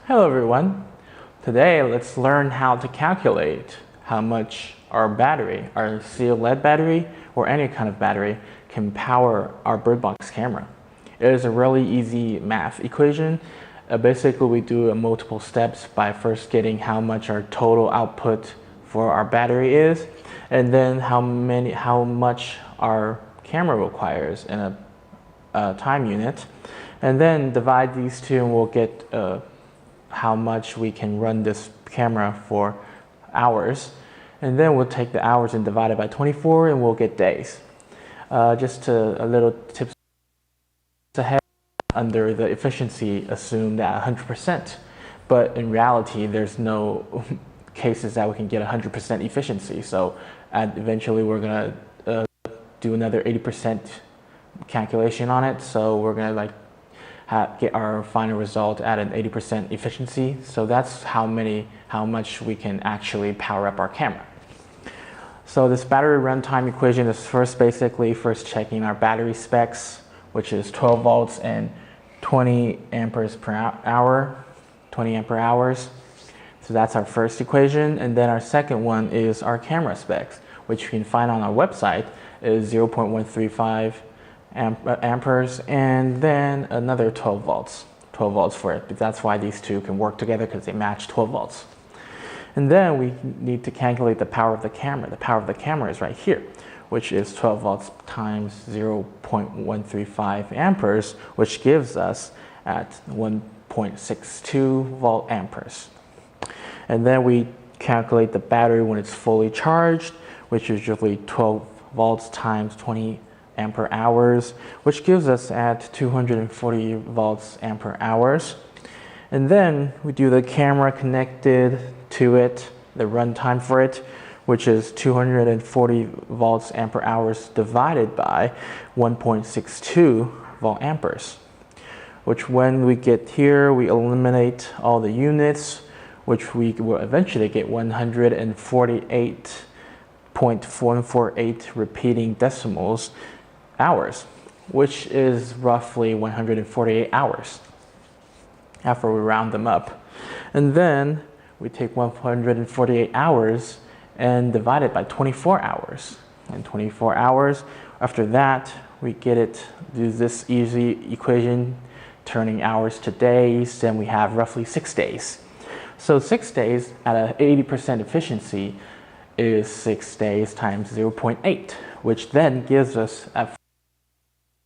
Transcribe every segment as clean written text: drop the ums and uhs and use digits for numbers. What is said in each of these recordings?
Hello everyone. Today let's learn how to calculate how much our battery, our sealed lead battery or any kind of battery can power our bird box camera. It is a really easy math equation. Basically we do multiple steps by first getting how much our total output for our battery is, and then how much our camera requires in a time unit, and then divide these two and we'll get how much we can run this camera for hours, and then we'll take the hours and divide it by 24 and we'll get days. Just a little tips ahead. Under the efficiency, assume that 100%, but in reality there's no cases that we can get 100% efficiency, so eventually we're gonna do another 80% calculation on it, so we're gonna get our final result at an 80% efficiency. So that's how much we can actually power up our camera. So this battery runtime equation is first checking our battery specs, which is 12 volts and 20 amperes per hour, 20 ampere hours. So that's our first equation. And then our second one is our camera specs, which you can find on our website, is 0.135 amperes, and then another 12 volts for it. But that's why these two can work together, because they match 12 volts. And then we need to calculate the power of the camera. The power of the camera is right here, which is 12 volts times 0.135 amperes, which gives us at 1.62 volt amperes. And then we calculate the battery when it's fully charged, which is usually 12 volts times 20 ampere hours, which gives us at 240 volts ampere hours. And then we do the camera connected to it, the runtime for it, which is 240 volts ampere hours divided by 1.62 volt amperes, which when we get here, we eliminate all the units, which we will eventually get 148.448 repeating decimals hours, which is roughly 148 hours after we round them up. And then we take 148 hours and divide it by 24 hours. And 24 hours, after that, we do this easy equation, turning hours to days, then we have roughly 6 days. So 6 days at an 80% efficiency is 6 days times 0.8, which then gives us at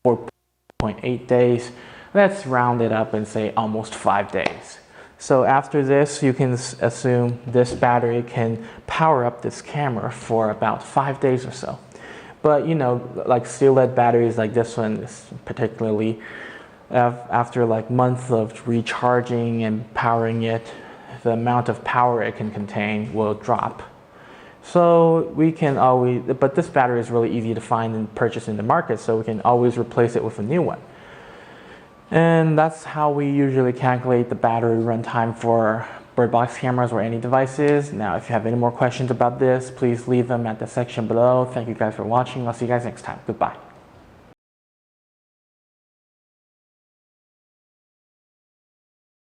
4.8 days. Let's round it up and say almost 5 days. So after this, you can assume this battery can power up this camera for about 5 days or so. But like steel lead batteries like this one, is particularly after like months of recharging and powering it, the amount of power it can contain will drop. So we can always, but this battery is really easy to find and purchase in the market, so we can always replace it with a new one. And that's how we usually calculate the battery runtime for bird box cameras or any devices. Now, if you have any more questions about this, please leave them at the section below. Thank you guys for watching. I'll see you guys next time. Goodbye.